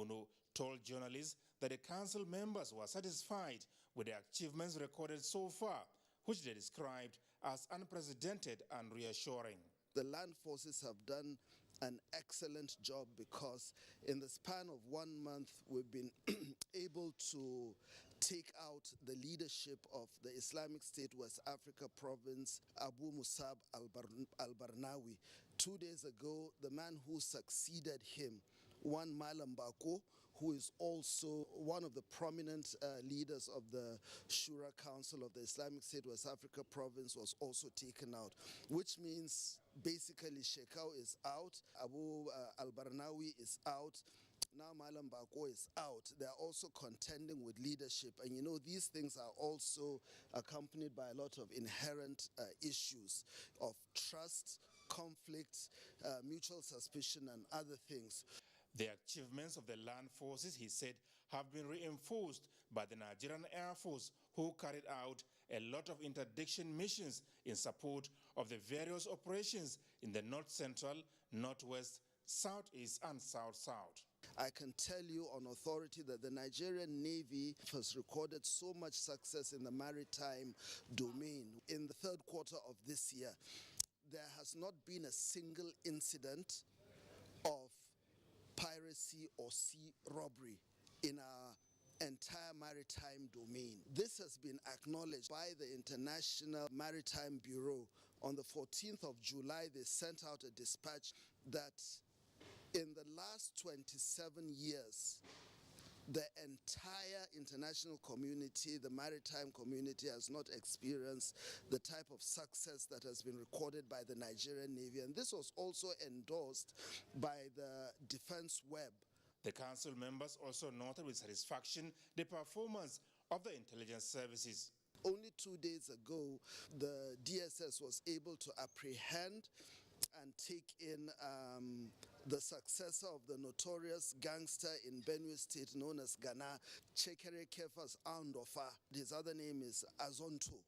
Bunu told journalists that the council members were satisfied with the achievements recorded so far, which they described as unprecedented and reassuring. The land forces have done an excellent job because in the span of 1 month we've been able to take out the leadership of the Islamic State West Africa province, Abu Musab al-Barnawi. 2 days ago, the man who succeeded him, one Malam Bako, who is also one of the prominent leaders of the Shura Council of the Islamic State West Africa province, was also taken out, which means basically Shekau is out, Abu al-Barnawi is out, now Malam Bako is out. They are also contending with leadership, and you know these things are also accompanied by a lot of inherent issues of trust, conflict, mutual suspicion and other things. The achievements of the land forces, he said, have been reinforced by the Nigerian Air Force, who carried out a lot of interdiction missions in support of the various operations in the north-central, northwest, southeast and south-south. I can tell you on authority that the Nigerian Navy has recorded so much success in the maritime domain. In the third quarter of this year, there has not been a single incident of piracy or sea robbery in our entire maritime domain. This has been acknowledged by the International Maritime Bureau. On the 14th of July, they sent out a dispatch that in the last 27 years, the entire international community, the maritime community, has not experienced the type of success that has been recorded by the Nigerian Navy. And this was also endorsed by the Defense Web. The council members also noted with satisfaction the performance of the intelligence services. Only 2 days ago, the DSS was able to apprehend and take in the successor of the notorious gangster in Benue State known as Ghana, Chekere Kefas Andofa. His other name is Azonto.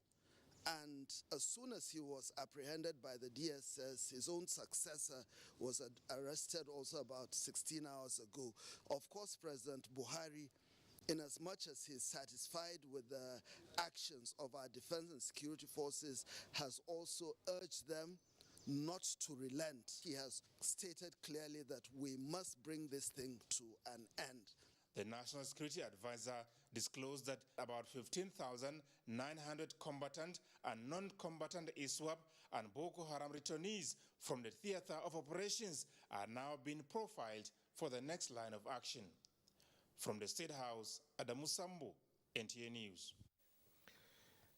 And as soon as he was apprehended by the DSS, his own successor was arrested also about 16 hours ago. Of course, President Buhari, in as much as he is satisfied with the actions of our defense and security forces, has also urged them not to relent. He has stated clearly that we must bring this thing to an end. The National Security Advisor disclosed that about 15,900 combatant and non-combatant ISWAP and Boko Haram returnees from the theater of operations are now being profiled for the next line of action. From the State House, Adamu Sambo, NTA News.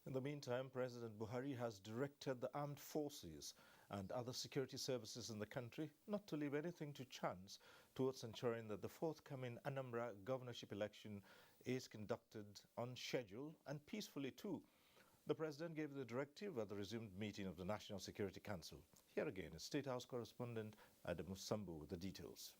In the meantime, President Buhari has directed the armed forces and other security services in the country not to leave anything to chance towards ensuring that the forthcoming Anambra governorship election is conducted on schedule and peacefully too. The President gave the directive at the resumed meeting of the National Security Council. Here again is State House correspondent Adamu Sambu with the details.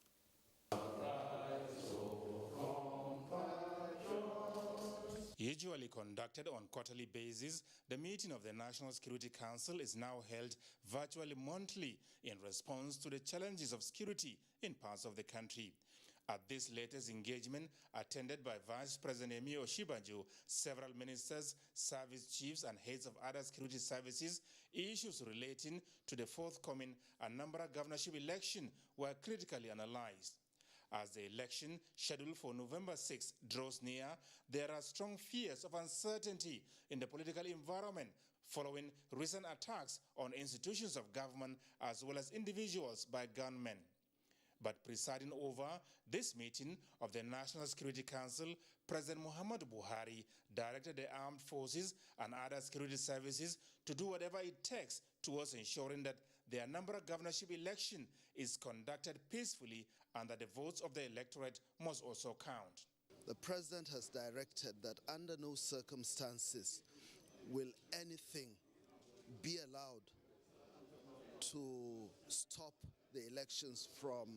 Usually conducted on quarterly basis, the meeting of the National Security Council is now held virtually monthly in response to the challenges of security in parts of the country. At this latest engagement, attended by Vice President Emi Oshibanjo, several ministers, service chiefs and heads of other security services, issues relating to the forthcoming Anambra governorship election were critically analyzed. As the election, scheduled for November 6, draws near, there are strong fears of uncertainty in the political environment following recent attacks on institutions of government as well as individuals by gunmen. But presiding over this meeting of the National Security Council, President Muhammadu Buhari directed the armed forces and other security services to do whatever it takes towards ensuring that the Anambra governorship election is conducted peacefully and that the votes of the electorate must also count. The President has directed that under no circumstances will anything be allowed to stop the elections from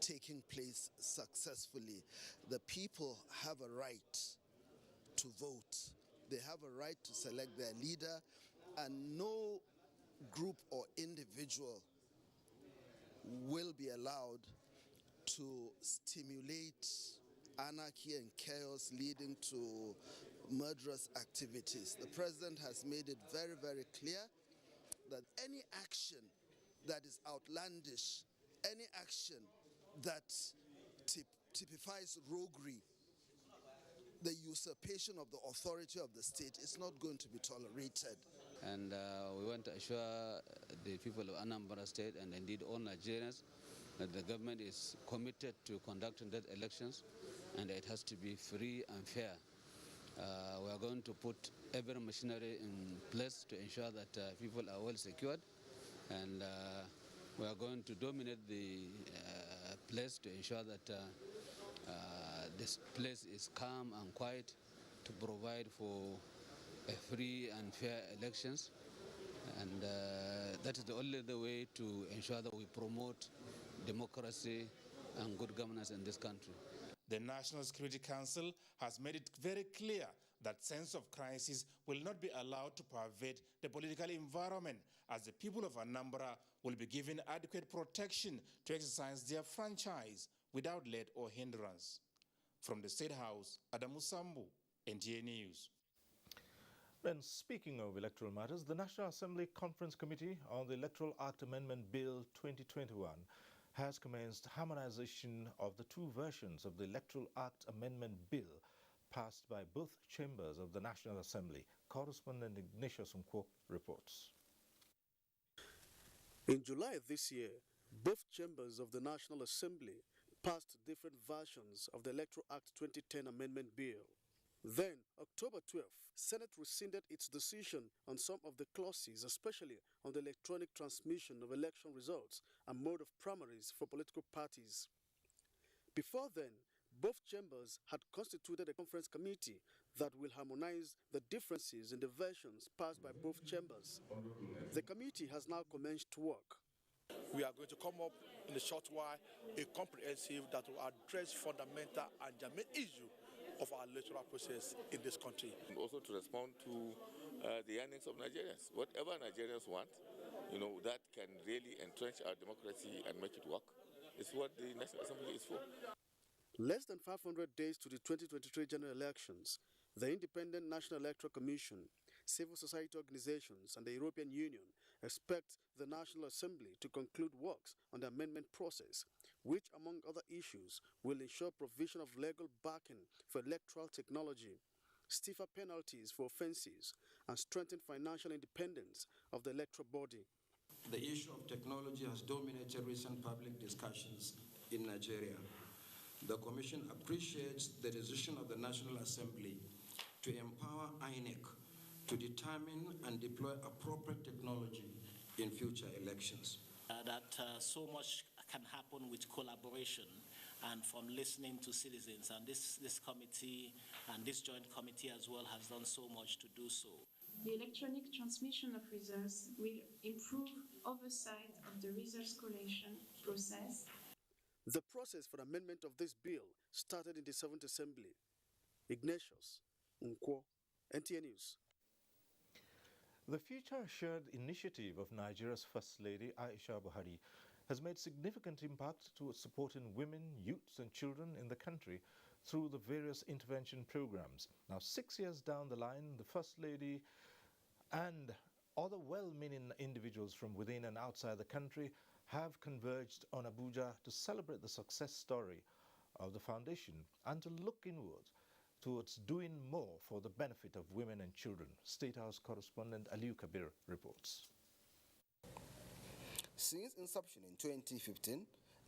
taking place successfully. The people have a right to vote. They have a right to select their leader, and no group or individual will be allowed to stimulate anarchy and chaos leading to murderous activities. The president has made it very, very clear that any action that is outlandish, any action that typifies roguery, the usurpation of the authority of the state is not going to be tolerated. And we want to assure the people of Anambra State and indeed all Nigerians that the government is committed to conducting those elections and it has to be free and fair. We are going to put every machinery in place to ensure that people are well secured, and we are going to dominate the place to ensure that this place is calm and quiet to provide for a free and fair elections, and that is the only way to ensure that we promote democracy and good governance in this country. The National Security Council has made it very clear that sense of crisis will not be allowed to pervade the political environment, as the people of Anambra will be given adequate protection to exercise their franchise without let or hindrance. From the State House, Adamu Sambu, NTA News. Then, speaking of electoral matters, the National Assembly Conference Committee on the Electoral Act Amendment Bill 2021 has commenced harmonization of the two versions of the Electoral Act Amendment Bill passed by both chambers of the National Assembly. Correspondent Ignatius Nkwo reports. In July this year, both chambers of the National Assembly passed different versions of the Electoral Act 2010 Amendment Bill. Then, October 12th, Senate rescinded its decision on some of the clauses, especially on the electronic transmission of election results and mode of primaries for political parties. Before then, both chambers had constituted a conference committee that will harmonize the differences in the versions passed by both chambers. The committee has now commenced work. We are going to come up in a short while a comprehensive that will address fundamental and germane issue of our electoral process in this country. Also to respond to the yearnings of Nigerians. Whatever Nigerians want, that can really entrench our democracy and make it work, is what the National Assembly is for. Less than 500 days to the 2023 general elections, the Independent National Electoral Commission, civil society organizations, and the European Union expect the National Assembly to conclude works on the amendment process, which, among other issues, will ensure provision of legal backing for electoral technology, stiffer penalties for offenses, and strengthen financial independence of the electoral body. The issue of technology has dominated recent public discussions in Nigeria. The Commission appreciates the decision of the National Assembly to empower INEC to determine and deploy appropriate technology in future elections. So much can happen with collaboration and from listening to citizens, and this committee and this joint committee as well has done so much to do so. The electronic transmission of results will improve oversight of the results collation process. The process for amendment of this bill started in the 7th Assembly. Ignatius Nkwo, NTA News. The Future Assured initiative of Nigeria's First Lady, Aisha Buhari, has made significant impact towards supporting women, youths and children in the country through the various intervention programs. Now, 6 years down the line, the First Lady and other well-meaning individuals from within and outside the country have converged on Abuja to celebrate the success story of the foundation and to look inward towards doing more for the benefit of women and children. State House correspondent Aliu Kabir reports. Since inception in 2015,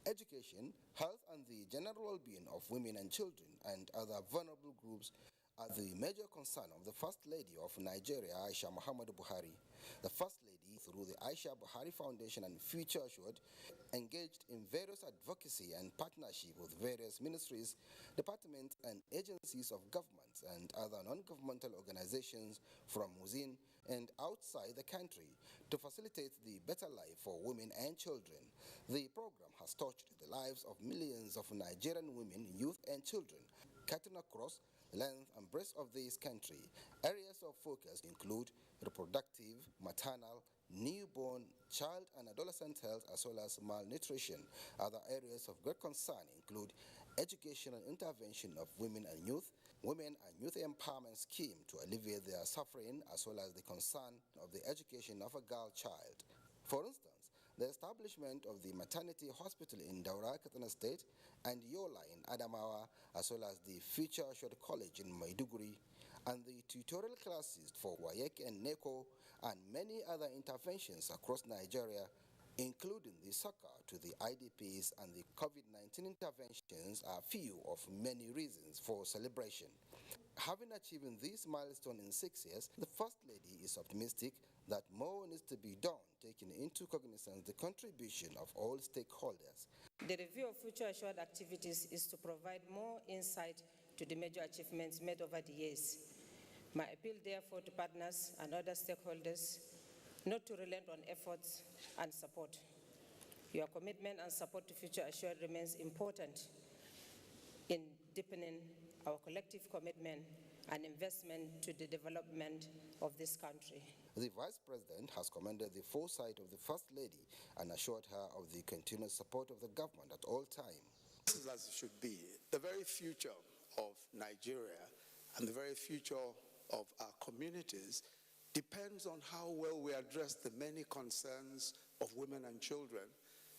education, health and the general well-being of women and children and other vulnerable groups are the major concern of the First Lady of Nigeria, Aisha Muhammadu Buhari. The First Lady, through the Aisha Buhari Foundation and Future Assured, engaged in various advocacy and partnership with various ministries, departments and agencies of government and other non-governmental organizations from within and outside the country to facilitate the better life for women and children. The program has touched the lives of millions of Nigerian women, youth and children, cutting across the length and breadth of this country. Areas of focus include reproductive, maternal, newborn, child and adolescent health, as well as malnutrition. Other areas of great concern include educational intervention of women and youth empowerment scheme to alleviate their suffering, as well as the concern of the education of a girl child. For instance, the establishment of the maternity hospital in Daura, Katana State, and Yola in Adamawa, as well as the Future Assured College in Maiduguri, and the tutorial classes for WAEC and NECO, and many other interventions across Nigeria, including the succor to the IDPs and the COVID-19 interventions, are few of many reasons for celebration. Having achieved this milestone in 6 years, the First Lady is optimistic that more needs to be done, taking into cognizance the contribution of all stakeholders. The review of future assured activities is to provide more insight to the major achievements made over the years. My appeal, therefore, to partners and other stakeholders not to relent on efforts and support. Your commitment and support to Future Assured remains important in deepening our collective commitment and investment to the development of this country. The Vice President has commended the foresight of the First Lady and assured her of the continued support of the government at all times. This is as it should be. The very future of Nigeria and the very future of our communities depends on how well we address the many concerns of women and children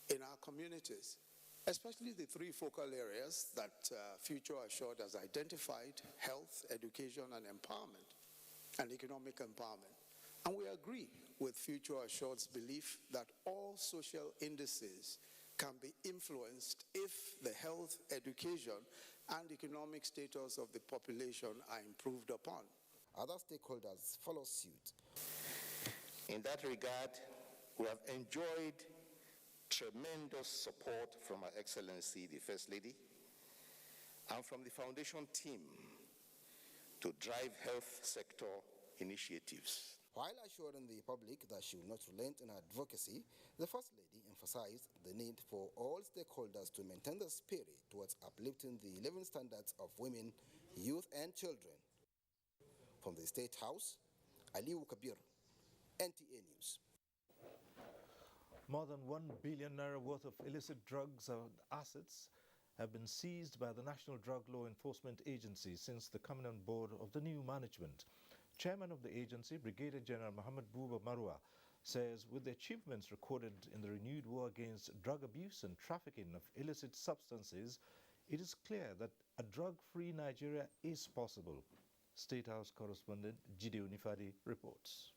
in our communities, especially the three focal areas that Future Assured has identified: health, education, and empowerment, and economic empowerment. And we agree with Future Assured's belief that all social indices can be influenced if the health, education, and economic status of the population are improved upon. Other stakeholders follow suit. In that regard, we have enjoyed tremendous support from Her Excellency, the First Lady, and from the Foundation team to drive health sector initiatives. While assuring the public that she will not relent in her advocacy, the First Lady emphasized the need for all stakeholders to maintain the spirit towards uplifting the living standards of women, youth, and children. From the State House, Aliu Kabir, NTA News. More than 1 billion naira worth of illicit drugs and assets have been seized by the National Drug Law Enforcement Agency since the coming on board of the new management. Chairman of the agency, Brigadier General Muhammad Buba Marwa, says with the achievements recorded in the renewed war against drug abuse and trafficking of illicit substances, it is clear that a drug-free Nigeria is possible. State House correspondent Jide Onifadi reports.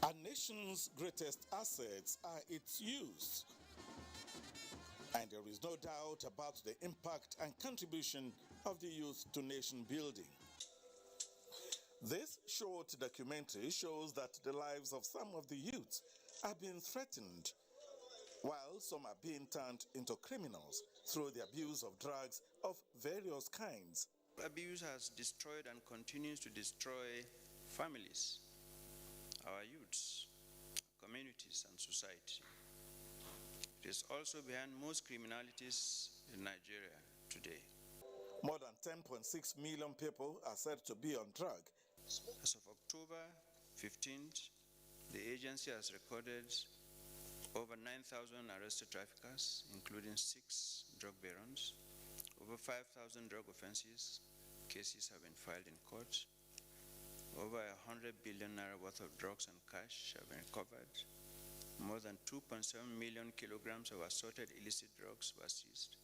Our nation's greatest assets are its youth. And there is no doubt about the impact and contribution of the youth to nation building. This short documentary shows that the lives of some of the youths are being threatened, while some are being turned into criminals through the abuse of drugs of various kinds. Abuse has destroyed and continues to destroy families, our youths, communities, and society. It is also behind most criminalities in Nigeria today. More than 10.6 million people are said to be on drug. As of October 15th, the agency has recorded over 9,000 arrested traffickers, including 6 drug barons. Over 5,000 drug offenses cases have been filed in court. Over 100 billion naira worth of drugs and cash have been recovered. More than 2.7 million kilograms of assorted illicit drugs were seized.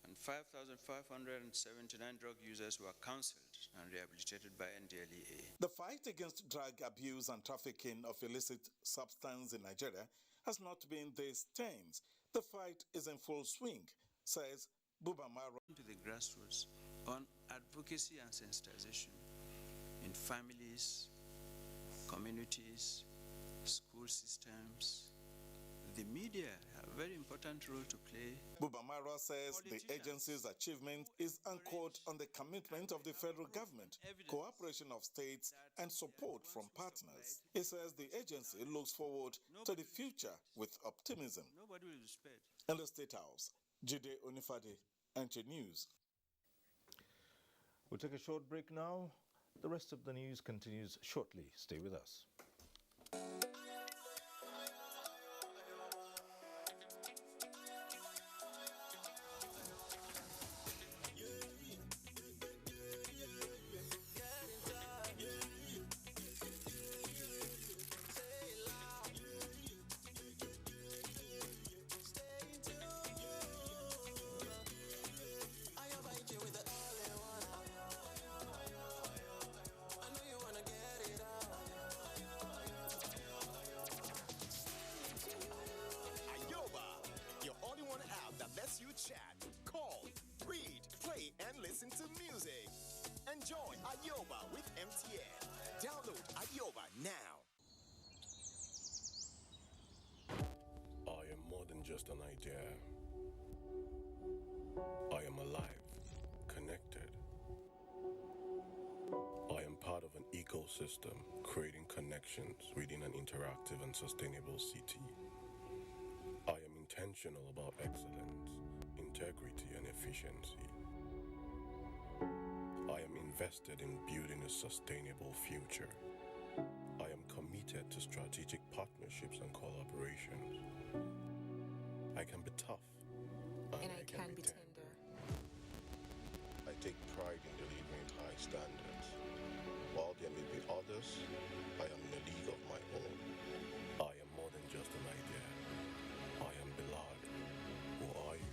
And 5,579 drug users were counseled and rehabilitated by NDLEA. The fight against drug abuse and trafficking of illicit substance in Nigeria has not been this tense. The fight is in full swing, says Buba Marwa. To the grassroots on advocacy and sensitization in families, communities, school systems. The media have a very important role to play. Buba Marwa says the agency's achievement is anchored on the commitment of the federal government, cooperation of states, and support from partners. He says the agency looks forward to the future with optimism. Nobody will be spared. In the State House, Jide Onifadi, NTA News. We'll take a short break now. The rest of the news continues shortly. Stay with us. Chat, call, read, play, and listen to music. Enjoy Ayoba with NTA. Download Ayoba now. I am more than just an idea. I am alive, connected. I am part of an ecosystem, creating connections within an interactive and sustainable city. I am intentional about excellence, integrity, and efficiency. I am invested in building a sustainable future. I am committed to strategic partnerships and collaborations. I can be tough, and I can be tender. I take pride in delivering high standards. While there may be others, I am in a league of my own. I am more than just an idea. I am Bilal. Who are you?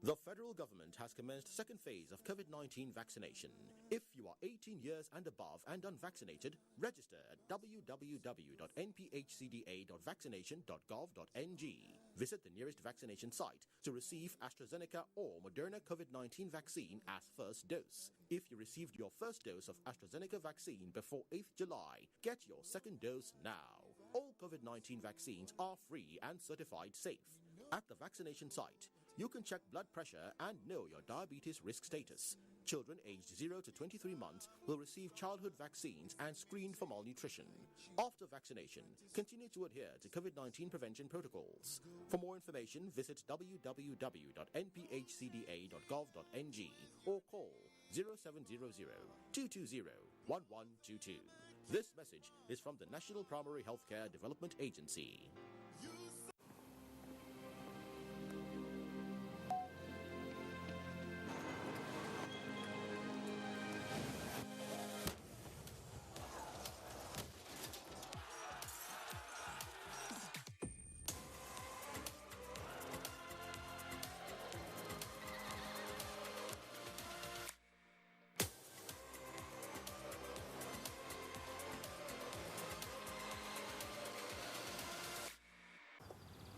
The federal government has commenced second phase of COVID-19 vaccination. If you are 18 years and above and unvaccinated, register at www.nphcda.vaccination.gov.ng. Visit the nearest vaccination site to receive AstraZeneca or Moderna COVID-19 vaccine as first dose. If you received your first dose of AstraZeneca vaccine before 8th July, get your second dose now. All COVID-19 vaccines are free and certified safe. At the vaccination site, you can check blood pressure and know your diabetes risk status. Children aged 0 to 23 months will receive childhood vaccines and screened for malnutrition. After vaccination, continue to adhere to COVID-19 prevention protocols. For more information, visit www.nphcda.gov.ng or call 0700-220-1122. This message is from the National Primary Healthcare Development Agency.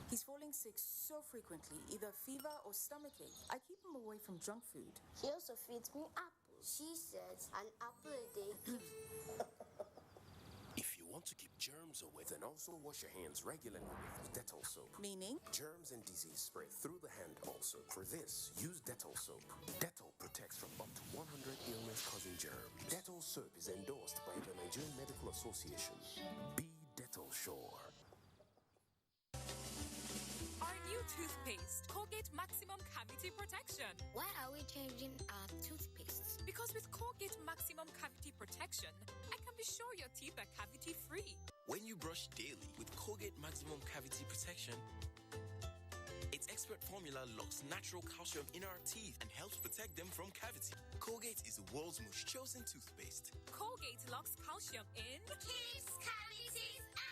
He's falling sick so frequently, either fever or stomachache. I keep him away from junk food. She also feeds me apples. She says an apple a day keeps... If you want to keep germs away, then also wash your hands regularly with Dettol soap. Meaning? Germs and disease spread through the hand also. For this, use Dettol soap. Dettol protects from up to 100 illness-causing germs. Dettol soap is endorsed by the Nigerian Medical Association. Be Dettol sure. Toothpaste, Colgate Maximum Cavity Protection. Why are we changing our toothpaste? Because with Colgate Maximum Cavity Protection, I can be sure your teeth are cavity free. When you brush daily with Colgate Maximum Cavity Protection, its expert formula locks natural calcium in our teeth and helps protect them from cavity. Colgate is the world's most chosen toothpaste. Colgate locks calcium in, keeps cavities out.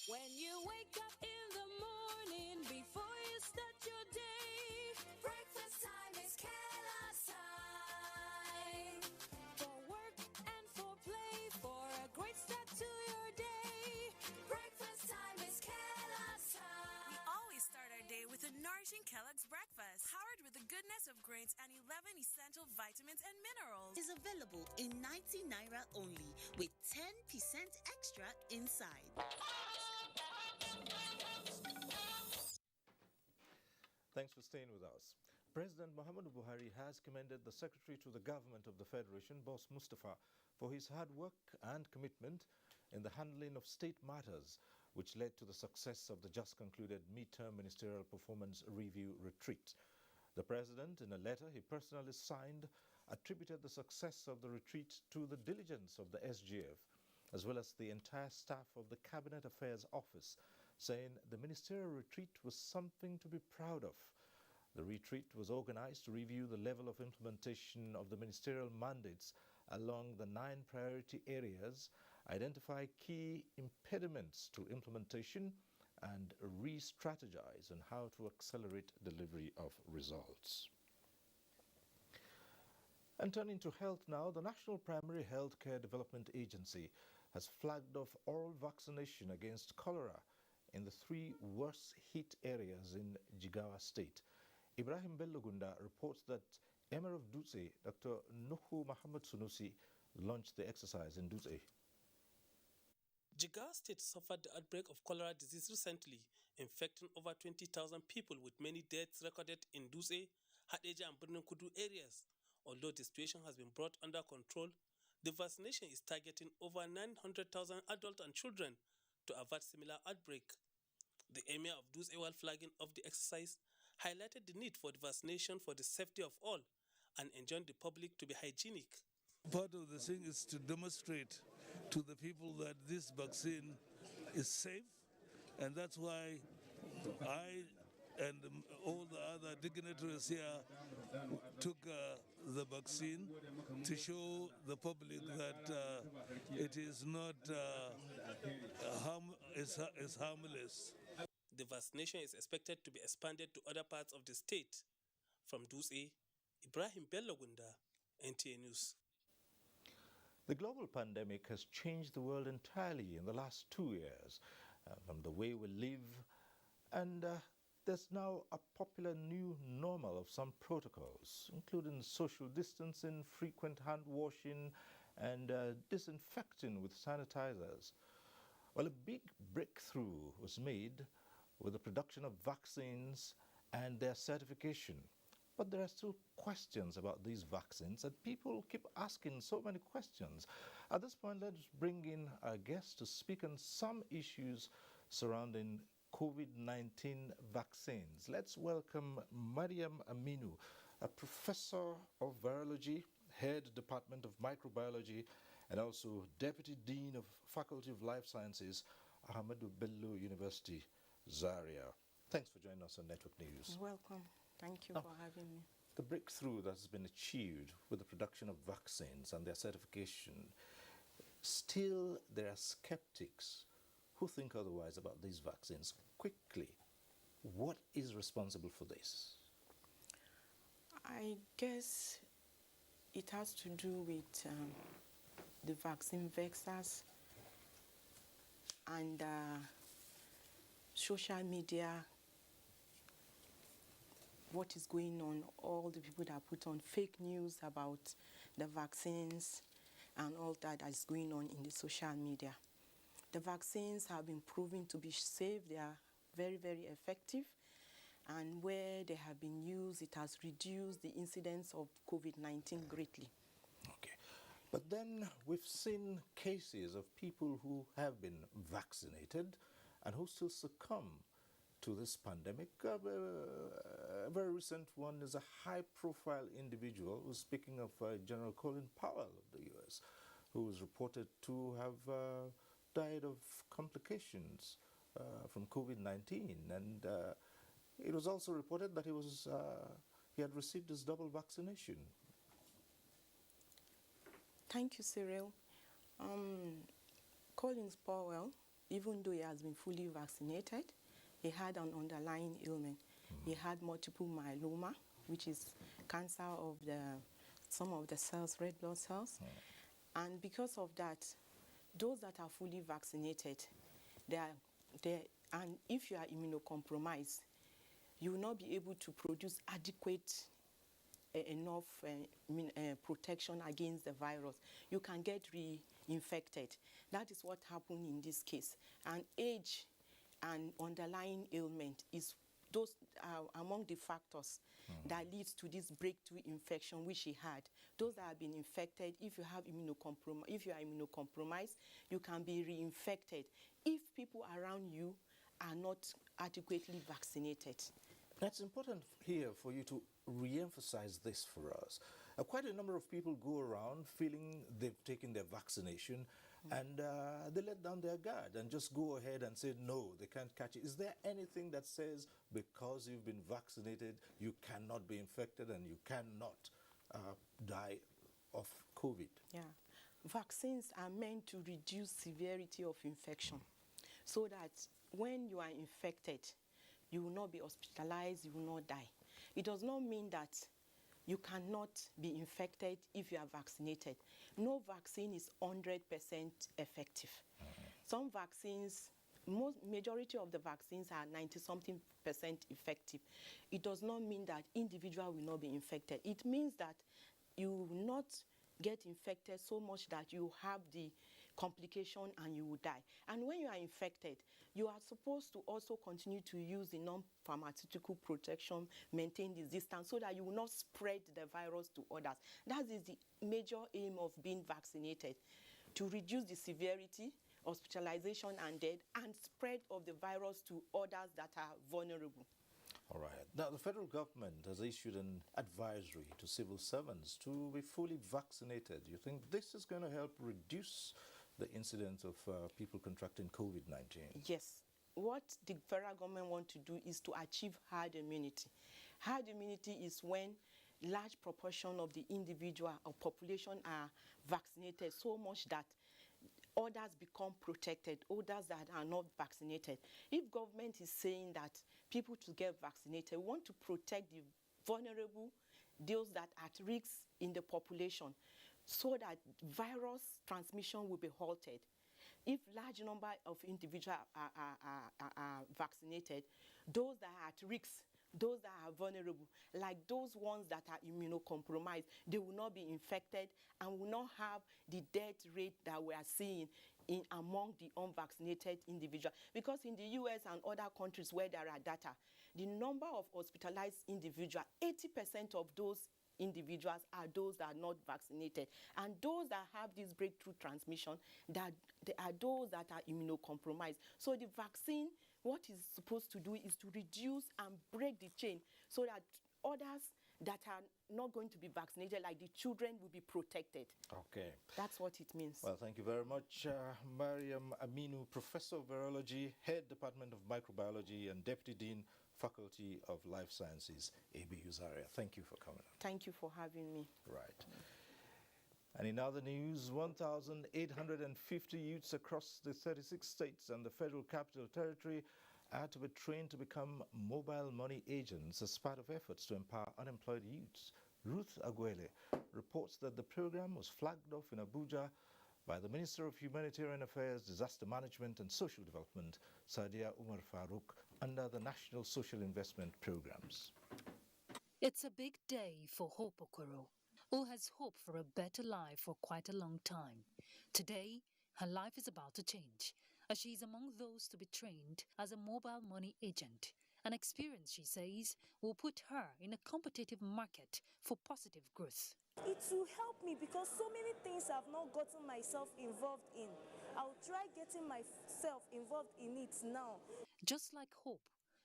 When you wake up in the morning, before you start your day, breakfast time is Kellogg's time. For work and for play, for a great start to your day. Breakfast time is Kellogg's time. We always start our day with a nourishing Kellogg's breakfast, powered with the goodness of grains and 11 essential vitamins and minerals. Is available in 90 naira only, with 10% extra inside. Thanks for staying with us. President Muhammadu Buhari has commended the Secretary to the Government of the Federation, Boss Mustafa, for his hard work and commitment in the handling of state matters, which led to the success of the just concluded midterm ministerial performance review retreat. The president, in a letter he personally signed, attributed the success of the retreat to the diligence of the SGF, as well as the entire staff of the Cabinet Affairs Office, saying the ministerial retreat was something to be proud of. The retreat was organized to review the level of implementation of the ministerial mandates along the 9 priority areas, identify key impediments to implementation, and re-strategize on how to accelerate delivery of results. And turning to health now, the National Primary Healthcare Development Agency has flagged off oral vaccination against cholera in the 3 worst hit areas in Jigawa State. Ibrahim Bellogunda reports that Emir of Dutse, Dr. Nuhu Muhammad Sunusi, launched the exercise in Dutse. Jigawa State suffered the outbreak of cholera disease recently, infecting over 20,000 people with many deaths recorded in Dutse, Hadeja and Birnin Kudu areas. Although the situation has been brought under control, the vaccination is targeting over 900,000 adults and children to avert similar outbreak. The Emir of Dutse, while flagging off the exercise, highlighted the need for the vaccination for the safety of all and enjoined the public to be hygienic. Part of the thing is to demonstrate to the people that this vaccine is safe, and that's why I and all the other dignitaries here took the vaccine to show the public that it is not harmless. The vaccination is expected to be expanded to other parts of the state. From Dutse, Ibrahim Bellogunda, NTA News. The global pandemic has changed the world entirely in the last 2 years, from the way we live, and there's now a popular new normal of some protocols, including social distancing, frequent hand washing, and disinfecting with sanitizers. Well, a big breakthrough was made with the production of vaccines and their certification. But there are still questions about these vaccines, and people keep asking so many questions. At this point, let's bring in our guest to speak on some issues surrounding COVID-19 vaccines. Let's welcome Mariam Aminu, a professor of virology, head department of microbiology, and also deputy dean of Faculty of Life Sciences, Ahmadu Bello University, Zaria. Thanks for joining us on Network News. You're welcome. Thank you for having me. The breakthrough that has been achieved with the production of vaccines and their certification, still there are skeptics who think otherwise about these vaccines. Quickly, what is responsible for this? I guess it has to do with the vaccine vectors and social media, what is going on, all the people that put on fake news about the vaccines and all that is going on in the social media. The vaccines have been proven to be safe. They are very, very effective. And where they have been used, it has reduced the incidence of COVID-19 greatly. Okay. But then we've seen cases of people who have been vaccinated and who still succumb to this pandemic. A very recent one is a high-profile individual who's speaking of General Colin Powell of the U.S., who was reported to have died of complications from COVID-19, and it was also reported that he had received his double vaccination. Thank you, Cyril. Collins Powell, even though he has been fully vaccinated, he had an underlying ailment. He had multiple myeloma, which is cancer of some of the cells, red blood cells. And because of that, those that are fully vaccinated, and if you are immunocompromised, you will not be able to produce adequate enough protection against the virus. You can get reinfected. That is what happened in this case. And age and underlying ailment is those are among the factors that leads to this breakthrough infection which he had. Those that have been infected, if you are immunocompromised, you can be reinfected if people around you are not adequately vaccinated. It's important here for you to re-emphasize this for us. Quite a number of people go around feeling they've taken their vaccination and they let down their guard and just go ahead and say, no, they can't catch it. Is there anything that says because you've been vaccinated, you cannot be infected and you cannot die of COVID? Yeah. Vaccines are meant to reduce severity of infection so that when you are infected, you will not be hospitalized, you will not die. It does not mean that you cannot be infected if you are vaccinated. No vaccine is 100% effective. Some vaccines, majority of the vaccines are 90-something% effective. It does not mean that individual will not be infected. It means that you will not get infected so much that you have the complication and you will die. And when you are infected, you are supposed to also continue to use the non-pharmaceutical protection, maintain the distance so that you will not spread the virus to others. That is the major aim of being vaccinated, to reduce the severity, hospitalization and death, and spread of the virus to others that are vulnerable. All right. Now, the federal government has issued an advisory to civil servants to be fully vaccinated. You think this is going to help reduce the incidence of people contracting COVID-19? Yes. What the federal government wants to do is to achieve herd immunity. Herd immunity is when large proportion of the individual or population are vaccinated so much that others become protected, others that are not vaccinated. If government is saying that people should get vaccinated, we want to protect the vulnerable, those that are at risk in the population, so that virus transmission will be halted. If large number of individuals are vaccinated, those that are at risk, those that are vulnerable, like those ones that are immunocompromised, they will not be infected and will not have the death rate that we are seeing among the unvaccinated individuals. Because in the US and other countries where there are data, the number of hospitalized individuals, 80% of those individuals are those that are not vaccinated. And those that have this breakthrough transmission, that they are those that are immunocompromised. So the vaccine, what it's supposed to do is to reduce and break the chain so that others that are not going to be vaccinated, like the children, will be protected. Okay. That's what it means. Well, thank you very much, Mariam Aminu, Professor of Virology, Head Department of Microbiology, and Deputy Dean, Faculty of Life Sciences, ABU Zaria. Thank you for coming on. Thank you for having me. Right. And in other news, 1,850 youths across the 36 states and the Federal Capital Territory are to be trained to become mobile money agents as part of efforts to empower unemployed youths. Ruth Aguele reports that the program was flagged off in Abuja by the Minister of Humanitarian Affairs, Disaster Management and Social Development, Sadia Umar Farouk, under the National Social Investment Programs. It's a big day for Hope Okoro, who has hoped for a better life for quite a long time. Today, her life is about to change, as she is among those to be trained as a mobile money agent. An experience, she says, will put her in a competitive market for positive growth. It will help me because so many things I've not gotten myself involved in. I'll try getting myself involved in it now. Just like Hope,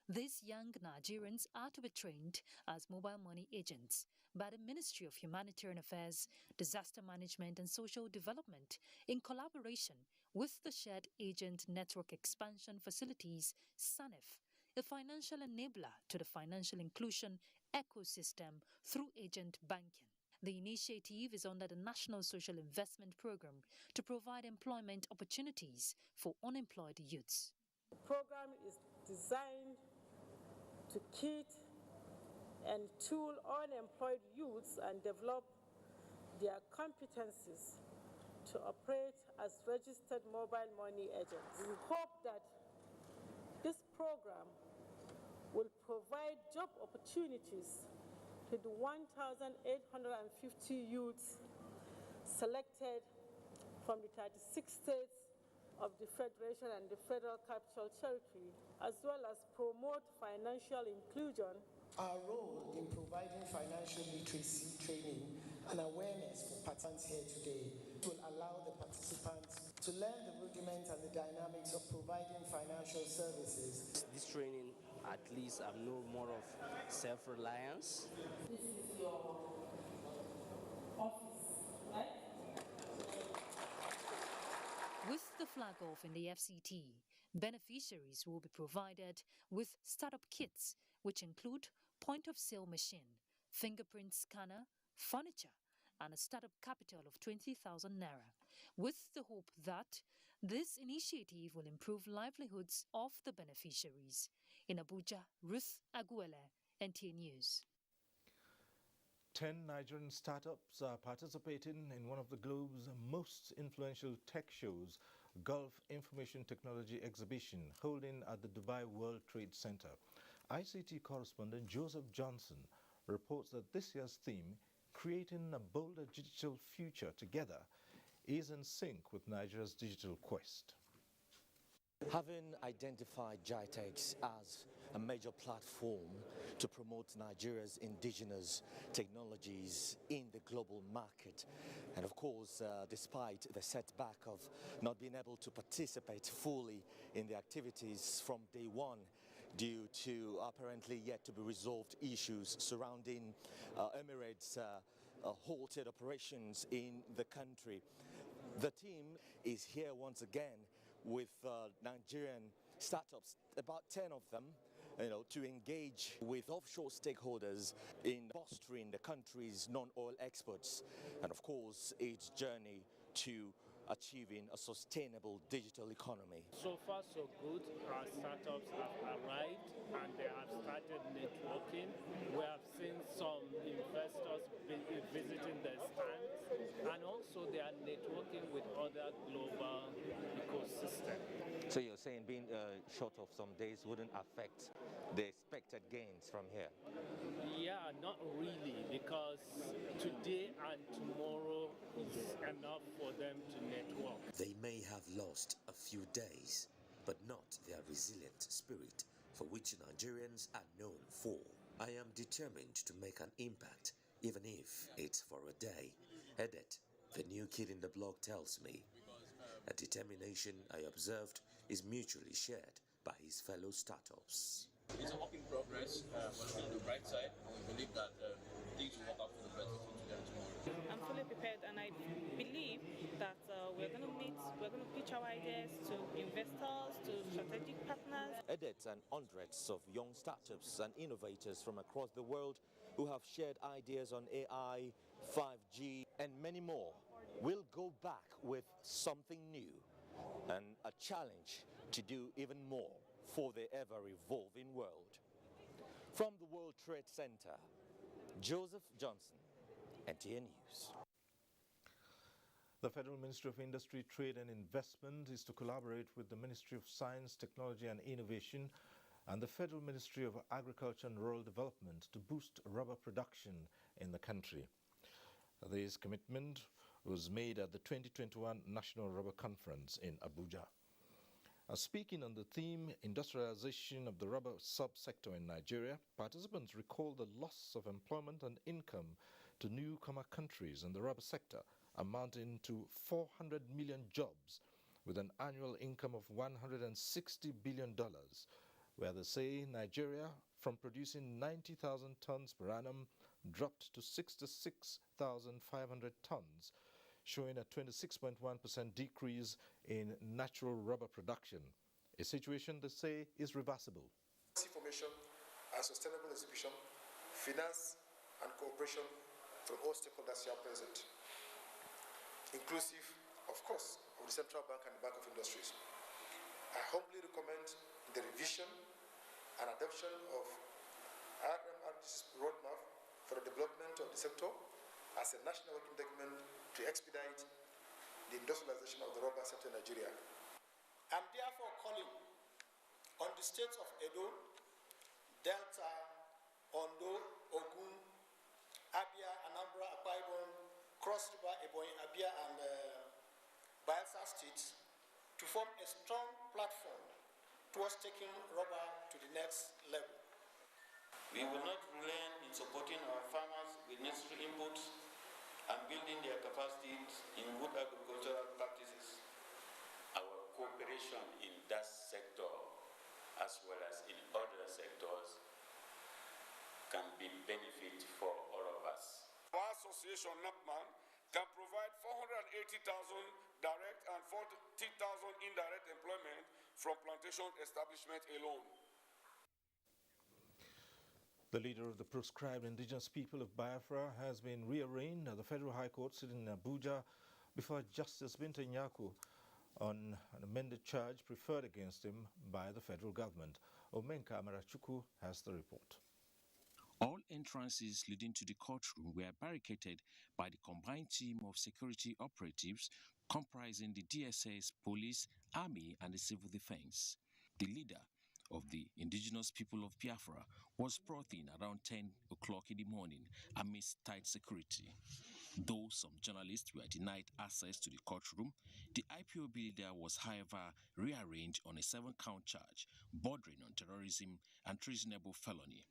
these young Nigerians are to be trained as mobile money agents by the Ministry of Humanitarian Affairs, Disaster Management and Social Development in collaboration with the Shared Agent Network Expansion Facilities, SANEF, a financial enabler to the financial inclusion ecosystem through agent banking. The initiative is under the National Social Investment Program to provide employment opportunities for unemployed youths. The program is designed to kit and tool unemployed youths and develop their competencies to operate as registered mobile money agents. We hope that this program will provide job opportunities to the 1,850 youths selected from the 36 states of the Federation and the Federal Capital Territory, as well as promote financial inclusion. Our role in providing financial literacy training and awareness for participants here today will allow the participants to learn the rudiments and the dynamics of providing financial services. This training, at least I know more of self-reliance. This is your office, right? With the flag off in the FCT, beneficiaries will be provided with startup kits, which include point-of-sale machine, fingerprint scanner, furniture, and a startup capital of 20,000 naira, with the hope that this initiative will improve livelihoods of the beneficiaries. In Abuja, Ruth Aguele, NTA News. 10 Nigerian startups are participating in one of the globe's most influential tech shows, Gulf Information Technology Exhibition, holding at the Dubai World Trade Center. ICT correspondent Joseph Johnson reports that this year's theme, Creating a Bolder Digital Future Together, is in sync with Nigeria's digital quest. Having identified GITEX as a major platform to promote Nigeria's indigenous technologies in the global market, and of course, despite the setback of not being able to participate fully in the activities from day one due to apparently yet to be resolved issues surrounding Emirates' halted operations in the country, the team is here once again with Nigerian startups, about 10 of them, to engage with offshore stakeholders in fostering the country's non-oil exports and, of course, its journey to achieving a sustainable digital economy. So far, so good. Our startups have arrived and they have started networking. We have seen some investors visiting their stands, and also they are networking with other global ecosystems. So you're saying being short of some days wouldn't affect the expected gains from here? Yeah, not really, because today and tomorrow is enough for them to network. They may have lost a few days, but not their resilient spirit for which Nigerians are known for. I am determined to make an impact, even if it's for a day. Edet, the new kid in the block, tells me. A determination I observed is mutually shared by his fellow startups. It's a work in progress, but on the bright side, we believe that things will work out for the better today and tomorrow. I'm fully prepared, and I believe that we're going to pitch our ideas to investors, to strategic partners. Edits and hundreds of young startups and innovators from across the world who have shared ideas on AI, 5G, and many more will go back with something new and a challenge to do even more for the ever-evolving world. From the World Trade Center, Joseph Johnson, NTA News. The Federal Ministry of Industry, Trade and Investment is to collaborate with the Ministry of Science, Technology and Innovation and the Federal Ministry of Agriculture and Rural Development to boost rubber production in the country. This commitment was made at the 2021 National Rubber Conference in Abuja. Speaking on the theme, Industrialization of the Rubber Subsector in Nigeria, participants recalled the loss of employment and income to newcomer countries in the rubber sector, amounting to 400 million jobs with an annual income of $160 billion, where they say Nigeria, from producing 90,000 tons per annum, dropped to 66,500 tons, showing a 26.1% decrease in natural rubber production, a situation they say is reversible. Formation and sustainable exhibition, finance and cooperation from all stakeholders here present, inclusive, of course, of the Central Bank and the Bank of Industries. I humbly recommend the revision and adoption of RMRD's roadmap for the development of the sector as a national working document to expedite the industrialization of the rubber sector in Nigeria. I'm therefore calling on the states of Edo, Delta, Ondo, Ogun, Abia, Anambra, Akwa Ibom, Cross River, Ebonyi, Abia, and Bayelsa states to form a strong platform towards taking rubber to the next level. We will not relent in supporting our farmers with necessary inputs and building their capacities in good agricultural practices. promotion in that sector as well as in other sectors can be benefit for all of us. Our association, NAPMAN, can provide 480,000 direct and 40,000 indirect employment from plantation establishment alone. The leader of the proscribed indigenous people of Biafra has been rearraigned at the Federal High Court sitting in Abuja before Justice Binta Nyako on an amended charge preferred against him by the federal government. Omenka Amarachuku has the report. All entrances leading to the courtroom were barricaded by the combined team of security operatives comprising the DSS, police, army, and the civil defense. The leader of the indigenous people of Biafra was brought in around 10 o'clock in the morning amidst tight security. Though some journalists were denied access to the courtroom, the IPOB leader was, however, rearranged on a 7-count charge bordering on terrorism and treasonable felony.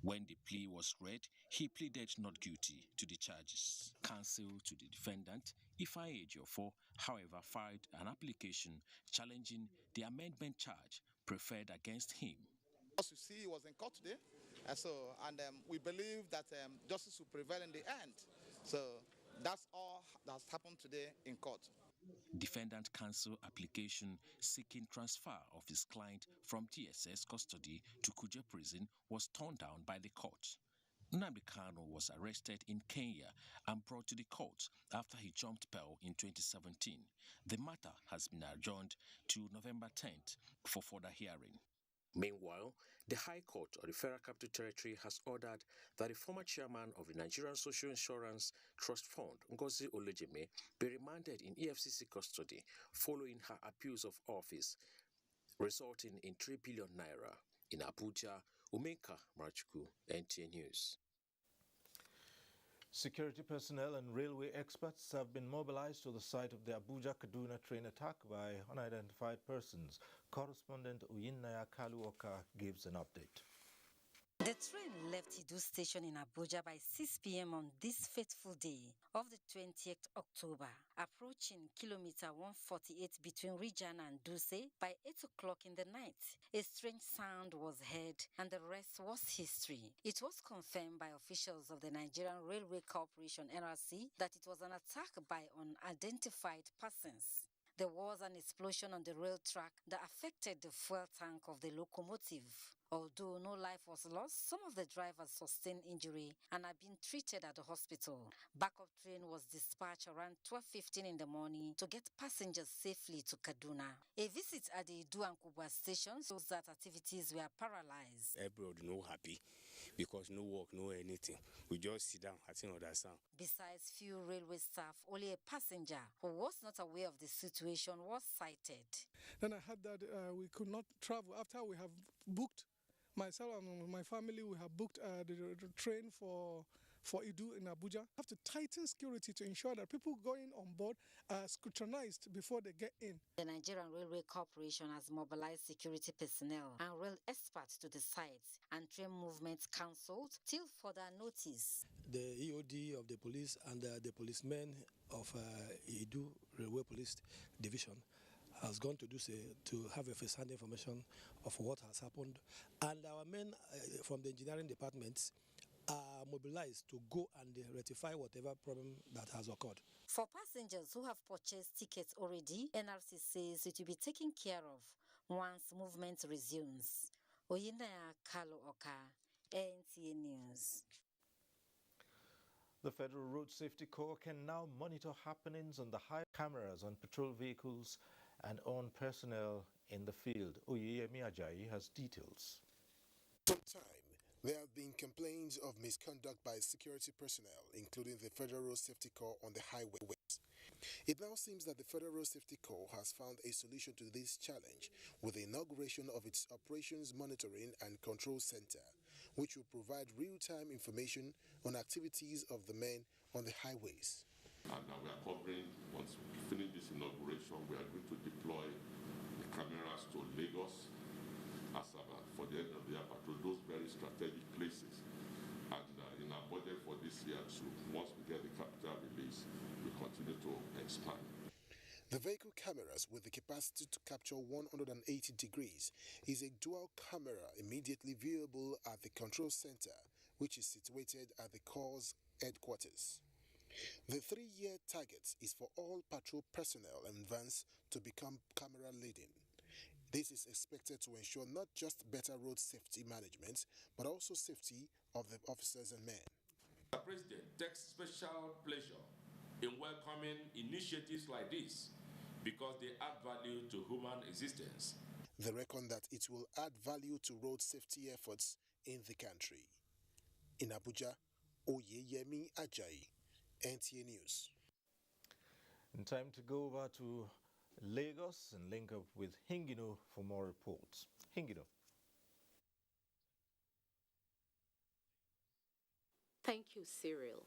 When the plea was read, he pleaded not guilty to the charges. Counsel to the defendant, Ifeanyi Ejiofor, however, filed an application challenging the amendment charge preferred against him. As you see, he was in court today, and we believe that justice will prevail in the end. So that's all that's happened today in court. Defendant counsel application seeking transfer of his client from DSS custody to Kuje prison was turned down by the court. Nnamdi Kanu was arrested in Kenya and brought to the court after he jumped bail in 2017. The matter has been adjourned to November 10th for further hearing. Meanwhile, the High Court of the Federal Capital Territory has ordered that the former chairman of the Nigerian Social Insurance Trust Fund, Ngozi Olejeme, be remanded in EFCC custody following her abuse of office, resulting in 3 billion naira. In Abuja, Omenka Amarachuku, NTA News. Security personnel and railway experts have been mobilized to the site of the Abuja-Kaduna train attack by unidentified persons. Correspondent Oyinaya Kaluoka gives an update. The train left Idu station in Abuja by 6 p.m. on this fateful day of the 20th October, approaching kilometer 148 between Rijana and Duse by 8 o'clock in the night. A strange sound was heard and the rest was history. It was confirmed by officials of the Nigerian Railway Corporation (NRC) that it was an attack by unidentified persons. There was an explosion on the rail track that affected the fuel tank of the locomotive. Although no life was lost, some of the drivers sustained injury and are being treated at the hospital. Backup train was dispatched around 12:15 in the morning to get passengers safely to Kaduna. A visit at the Idu and Kubwa station shows that activities were paralyzed. Everybody no happy because no work, no anything. We just sit down, I think understand. Besides few railway staff, only a passenger who was not aware of the situation was cited. Then I heard that we could not travel after we have booked. Myself and my family, we have booked the train for Idu in Abuja. We have to tighten security to ensure that people going on board are scrutinized before they get in. The Nigerian Railway Corporation has mobilized security personnel and rail experts to the site and train movements cancelled till further notice. The EOD of the police and the policemen of Idu Railway Police Division has gone to to have a first-hand information of what has happened, and our men from the engineering departments are mobilized to go and rectify whatever problem that has occurred. For passengers who have purchased tickets already, NRC says it will be taken care of once movement resumes. Oyinaya Kaluoka, NTA News. The Federal Road Safety Corps can now monitor happenings on the high cameras on patrol vehicles and on personnel in the field. Oyeyemi Ajayi has details. For some time, there have been complaints of misconduct by security personnel, including the Federal Road Safety Corps on the highways. It now seems that the Federal Road Safety Corps has found a solution to this challenge with the inauguration of its Operations Monitoring and Control Center, which will provide real-time information on activities of the men on the highways. And now we are covering, once we finish this inauguration, we are going to deploy the cameras to Lagos, Asaba, for the end of the year patrol, those very strategic places. And in our budget for this year, so once we get the capital release, we continue to expand. The vehicle cameras, with the capacity to capture 180 degrees, is a dual camera immediately viewable at the control center, which is situated at the Corps headquarters. The 3-year target is for all patrol personnel and vans to become camera laden. This is expected to ensure not just better road safety management, but also safety of the officers and men. The President takes special pleasure in welcoming initiatives like this because they add value to human existence. They reckon that it will add value to road safety efforts in the country. In Abuja, Oyeyemi Ajayi, NTA News. In time to go over to Lagos and link up with Hingino for more reports. Hingino. Thank you, Cyril.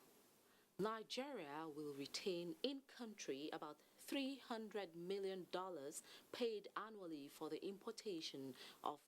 Nigeria will retain in-country about $300 million paid annually for the importation of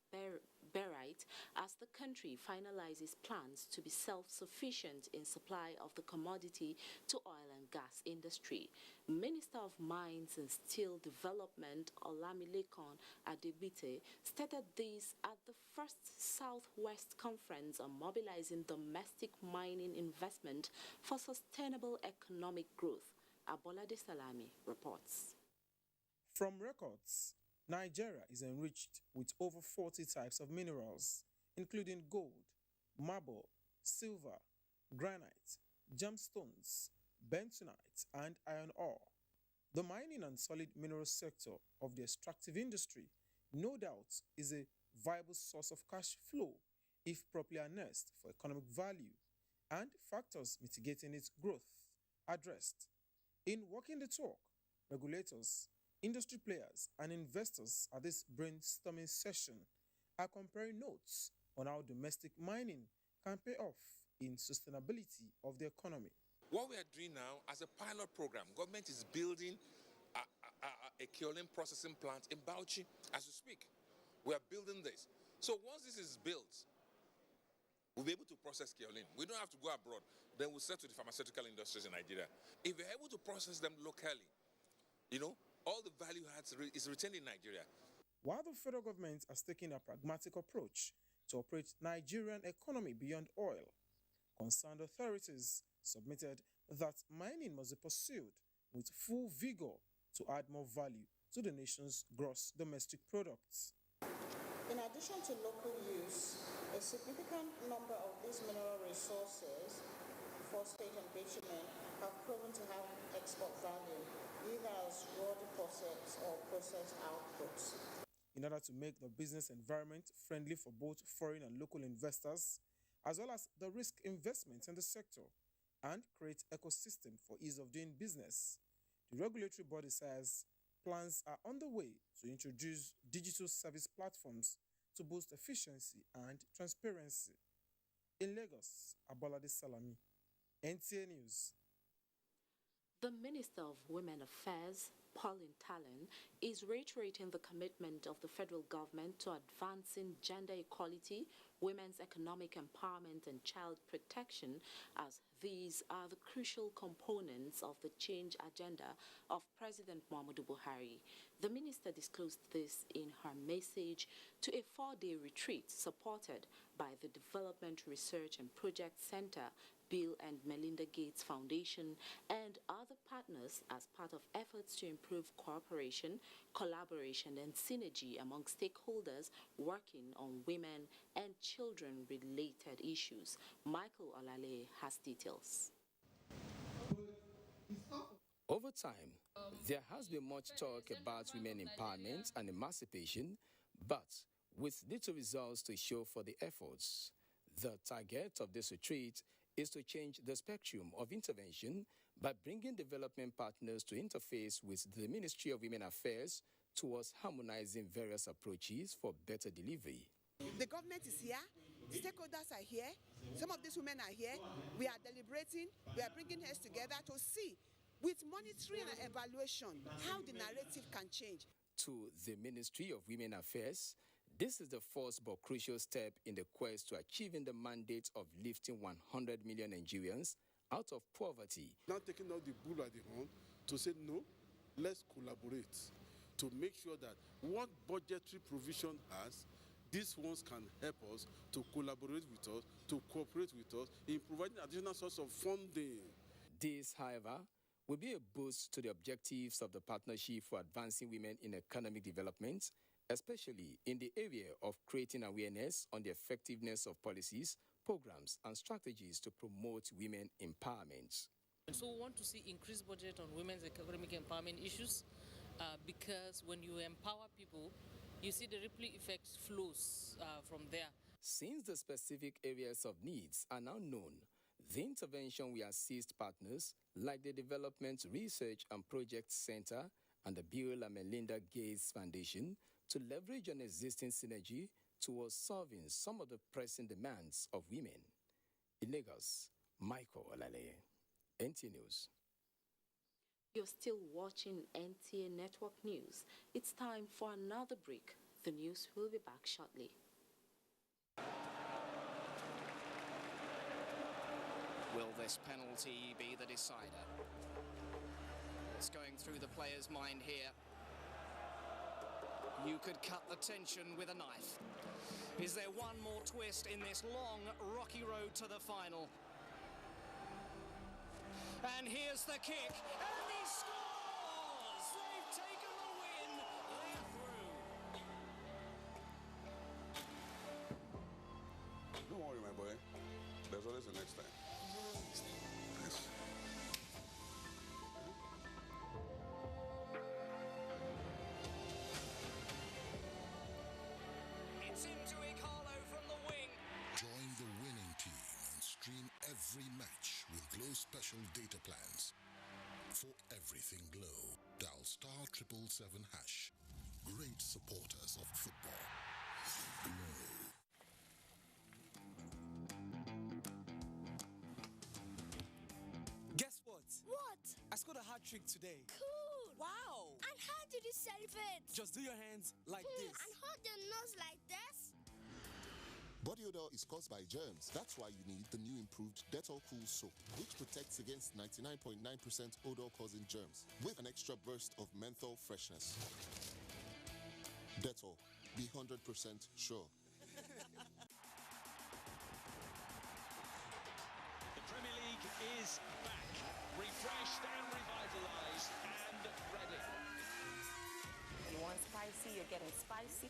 barite as the country finalizes plans to be self-sufficient in supply of the commodity to oil and gas industry. Minister of Mines and Steel Development Olamilekan Adebite stated this at the first Southwest Conference on mobilizing domestic mining investment for sustainable economic growth. Abolade Salami reports. From records, Nigeria is enriched with over 40 types of minerals, including gold, marble, silver, granite, gemstones, bentonite, and iron ore. The mining and solid mineral sector of the extractive industry, no doubt, is a viable source of cash flow if properly harnessed for economic value, and factors mitigating its growth addressed. In walking the talk, regulators, industry players, and investors at this brainstorming session are comparing notes on how domestic mining can pay off in sustainability of the economy. What we are doing now as a pilot program, government is building a kaolin processing plant in Bauchi as we speak. We are building this. So once this is built, we'll be able to process kaolin. We don't have to go abroad. Then we'll sell to the pharmaceutical industries in Nigeria. If we're able to process them locally, all the value adds is retained in Nigeria. While the federal government has taken a pragmatic approach to operate Nigerian economy beyond oil, concerned authorities submitted that mining must be pursued with full vigor to add more value to the nation's gross domestic products. In addition to local use, a significant number of these mineral resources, phosphate and bitumen, have proven to have export value, either as raw deposits or processed outputs. In order to make the business environment friendly for both foreign and local investors, as well as the risk investments in the sector, and create ecosystem for ease of doing business, the regulatory body says plans are underway to introduce digital service platforms to boost efficiency and transparency. In Lagos, Abolade Salami, NTA News. The Minister of Women Affairs, Pauline Talon, is reiterating the commitment of the federal government to advancing gender equality, women's economic empowerment, and child protection, as these are the crucial components of the change agenda of President Muhammadu Buhari. The minister disclosed this in her message to a 4-day retreat supported by the Development Research and Project Center, Bill and Melinda Gates Foundation, and other partners as part of efforts to improve cooperation, collaboration, and synergy among stakeholders working on women and children-related issues. Michael Olale has details. Over time, there has been much talk about women empowerment and emancipation, but with little results to show for the efforts. The target of this retreat is to change the spectrum of intervention by bringing development partners to interface with the Ministry of Women Affairs towards harmonizing various approaches for better delivery. The government is here, stakeholders are here, some of these women are here. We are deliberating, we are bringing heads together to see, with monitoring and evaluation, how the narrative can change. To the Ministry of Women Affairs, this is the first but crucial step in the quest to achieving the mandate of lifting 100 million Nigerians out of poverty. Not taking out the bull at the horn to say no, let's collaborate to make sure that what budgetary provision has, these ones can help us to collaborate with us, to cooperate with us in providing additional source of funding. This, however, will be a boost to the objectives of the Partnership for Advancing Women in Economic Development, especially in the area of creating awareness on the effectiveness of policies, programs, and strategies to promote women empowerment. And so we want to see increased budget on women's economic empowerment issues because when you empower people, you see the ripple effect flows from there. Since the specific areas of needs are now known, the intervention will assist partners like the Development Research and Project Center and the Bill and Melinda Gates Foundation to leverage an existing synergy towards solving some of the pressing demands of women. In Lagos, Michael Olale, NTA News. You're still watching NTA Network News. It's time for another break. The news will be back shortly. Will this penalty be the decider? What's going through the player's mind here? You could cut the tension with a knife. Is there one more twist in this long, rocky road to the final? And here's the kick, and he scores! They've taken the win, they're through. Don't worry, my boy. There's always the next time. Yes. It's into Ikalo from the wing. Join the winning team and stream every match with Glow Special data plans. For everything Glow, dial *777#. Great supporters of football. Glow. Guess what? What? I scored a hat-trick today. Cool! Wow! And how did you celebrate? Just do your hands like this. And hold your nose like this. Body odor is caused by germs. That's why you need the new improved Dettol Cool Soap, which protects against 99.9% odor-causing germs with an extra burst of menthol freshness. Dettol, be 100% sure. The Premier League is back, refreshed and revitalized and ready. You want spicy, you're getting spicy.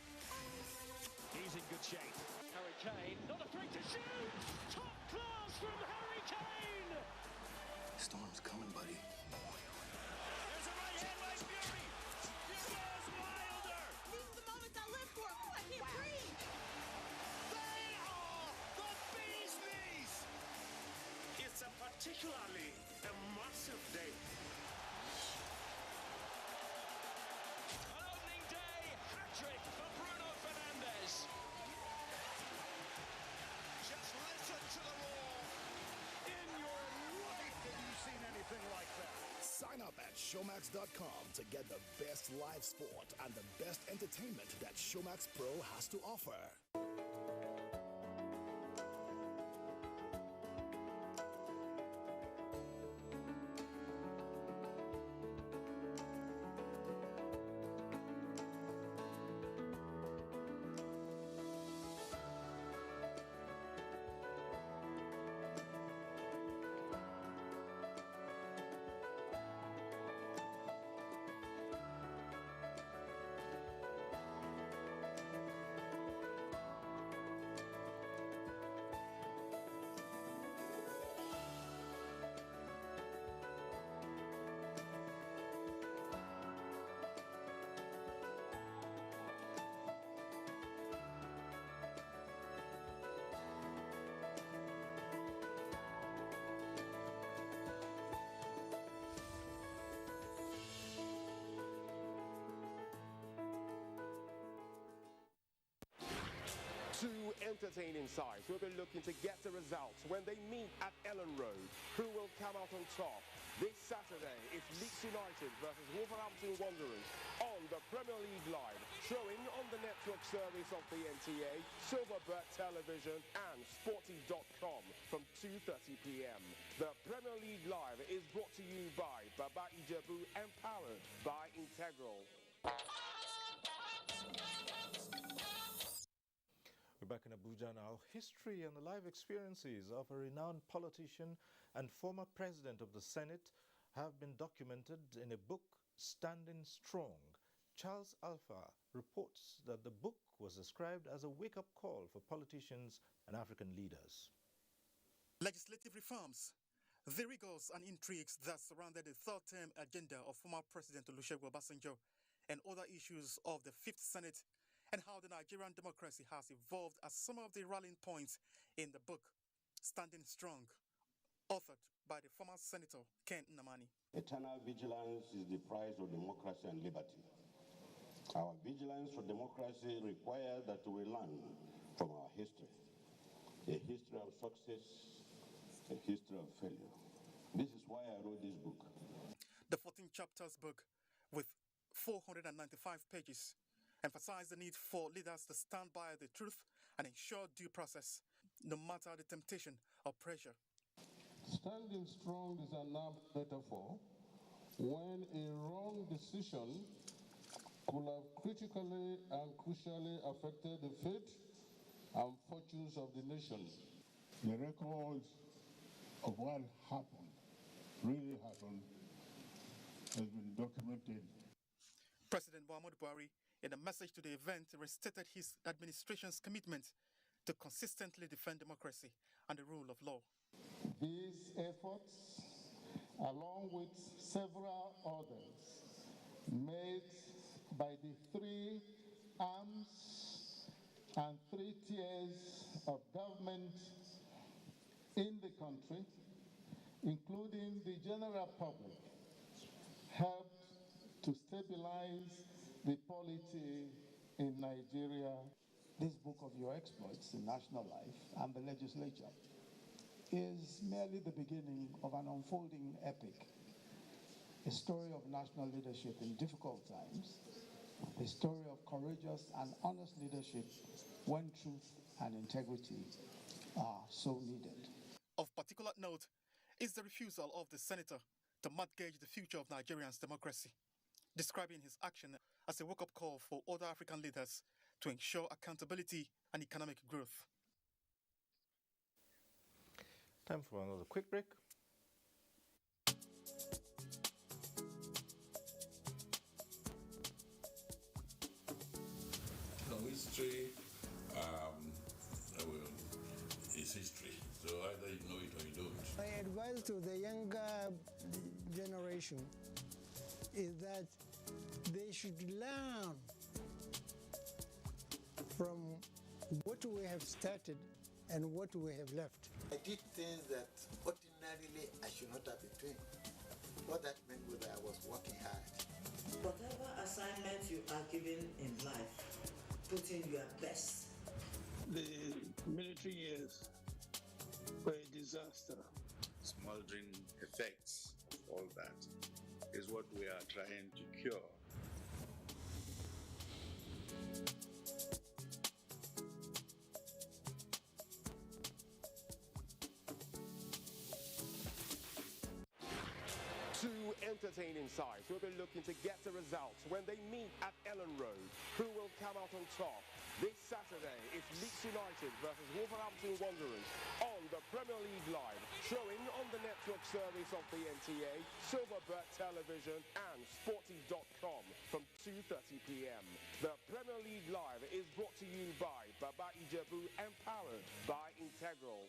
He's in good shape. Harry Kane, not afraid to shoot! Top class from Harry Kane! Storm's coming, buddy. There's a right hand by Fury! Here goes Wilder! These are the moments I live for. I can't breathe. They are the bee's knees! It's a particularly massive day. An opening day hat-trick for Bruno Fernandes. Just listen to the roar. In your life have you seen anything like that? Sign up at Showmax.com to get the best live sport and the best entertainment that Showmax Pro has to offer. Two entertaining sides will be looking to get the results when they meet at Ellen Road. Who will come out on top? This Saturday, it's Leeds United versus Wolverhampton Wanderers on the Premier League Live, showing on the net network service of the NTA, Silverbird Television and Sporty.com from 2:30 p.m. The Premier League Live is brought to you by Baba Ijebu and powered by Integral. We're back in Abuja now. History and the life experiences of a renowned politician and former president of the Senate have been documented in a book, Standing Strong. Charles Alpha reports that the book was described as a wake-up call for politicians and African leaders. Legislative reforms, the rigors and intrigues that surrounded the third-term agenda of former President Olusegun Obasanjo and other issues of the Fifth Senate, and how the Nigerian democracy has evolved as some of the rallying points in the book, Standing Strong, authored by the former Senator Ken Nnamani. Eternal vigilance is the price of democracy and liberty. Our vigilance for democracy requires that we learn from our history, a history of success, a history of failure. This is why I wrote this book. The 14 chapters book, with 495 pages, emphasize the need for leaders to stand by the truth and ensure due process, no matter the temptation or pressure. Standing strong is an apt metaphor when a wrong decision could have critically and crucially affected the fate and fortunes of the nation. The record of what happened, really happened, has been documented. President Muhammadu Buhari, in a message to the event, restated his administration's commitment to consistently defend democracy and the rule of law. These efforts, along with several others, made by the three arms and three tiers of government in the country, including the general public, helped to stabilize the polity in Nigeria. This book of your exploits in national life and the legislature is merely the beginning of an unfolding epic, a story of national leadership in difficult times, a story of courageous and honest leadership when truth and integrity are so needed. Of particular note is the refusal of the senator to mortgage the future of Nigeria's democracy, describing his action as a wake-up call for other African leaders to ensure accountability and economic growth. Time for another quick break. History is history, so either you know it or you don't. My advice to the younger generation is that they should learn from what we have started and what we have left. I did things that ordinarily I should not have been doing. What that meant was that I was working hard. Whatever assignment you are given in life, put in your best. The military years were a disaster. Smoldering effects of all that is what we are trying to cure. Two entertaining sides will be looking to get the results when they meet at Ellen Road. Who will come out on top? This Saturday, it's Leeds United versus Wolverhampton Wanderers on the Premier League Live, showing on the network service of the NTA, Silverbird Television and Sporty.com from 2:30 p.m. The Premier League Live is brought to you by Baba Ijebu and powered by Integral.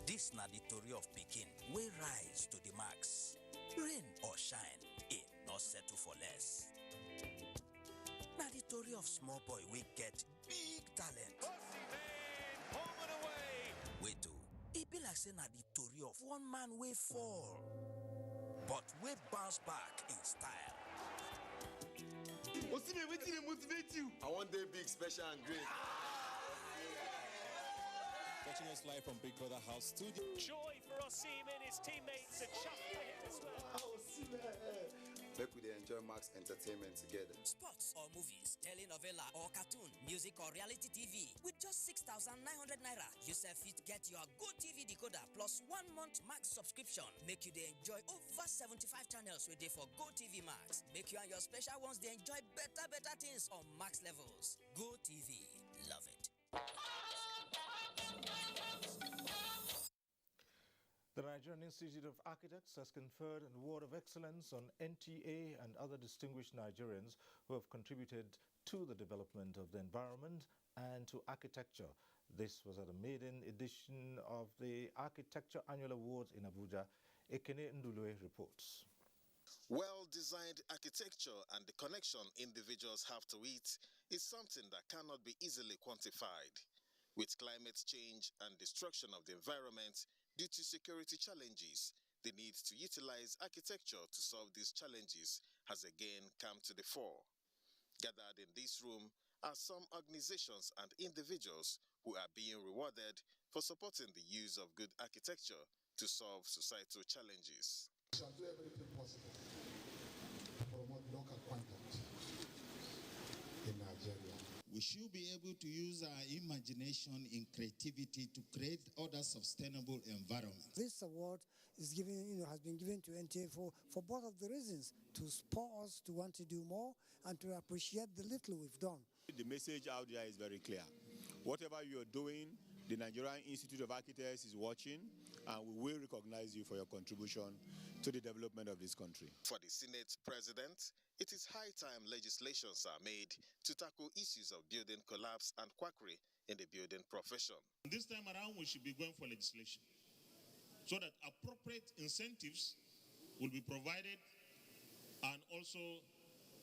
This na the story of Pekin, we rise to the max. Rain or shine, it not settle for less. Na the story of small boy we get big talent. Home and away. Wait to, it be like say na the story of one man we fall, but we bounce back in style. Osime, wetin dey motivate you? I want day big, special and great. Watching us live from Big Brother House Studio. Joy for Osimhen, his teammates are chuffed for him as well. Make we dey enjoy Max Entertainment together. Sports or movies, telenovela or cartoon, music or reality TV. With just 6,900 naira, you sef fit get your GoTV decoder plus 1 month Max subscription. Make you dey enjoy over 75 channels wey dey for GoTV Max. Make you and your special ones dey enjoy better things on Max levels. GoTV, love it. The Nigerian Institute of Architects has conferred an award of excellence on NTA and other distinguished Nigerians who have contributed to the development of the environment and to architecture. This was at a maiden edition of the Architecture Annual Awards in Abuja. Ekene Ndulue reports. Well-designed architecture and the connection individuals have to it is something that cannot be easily quantified. With climate change and destruction of the environment due to security challenges, the need to utilize architecture to solve these challenges has again come to the fore. Gathered in this room are some organizations and individuals who are being rewarded for supporting the use of good architecture to solve societal challenges. We shall do everything possible to promote local content in Nigeria. We should be able to use our imagination in creativity to create other sustainable environments. This award is has been given to NTA for both of the reasons, to spur us to want to do more and to appreciate the little we've done. The message out there is very clear. Whatever you're doing, the Nigerian Institute of Architects is watching, and we will recognize you for your contribution to the development of this country. For the Senate President, it is high time legislations are made to tackle issues of building collapse and quackery in the building profession. This time around, we should be going for legislation so that appropriate incentives will be provided and also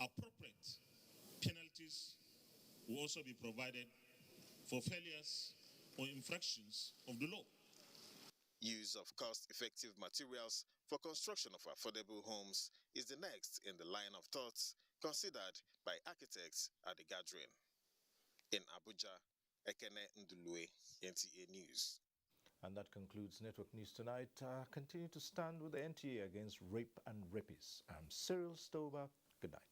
appropriate penalties will also be provided for failures or infractions of the law. Use of cost-effective materials for construction of affordable homes is the next in the line of thoughts considered by architects at the gathering. In Abuja, Ekene Ndulue, NTA News. And that concludes Network News tonight. Continue to stand with the NTA against rape and rapists. I'm Cyril Stover. Good night.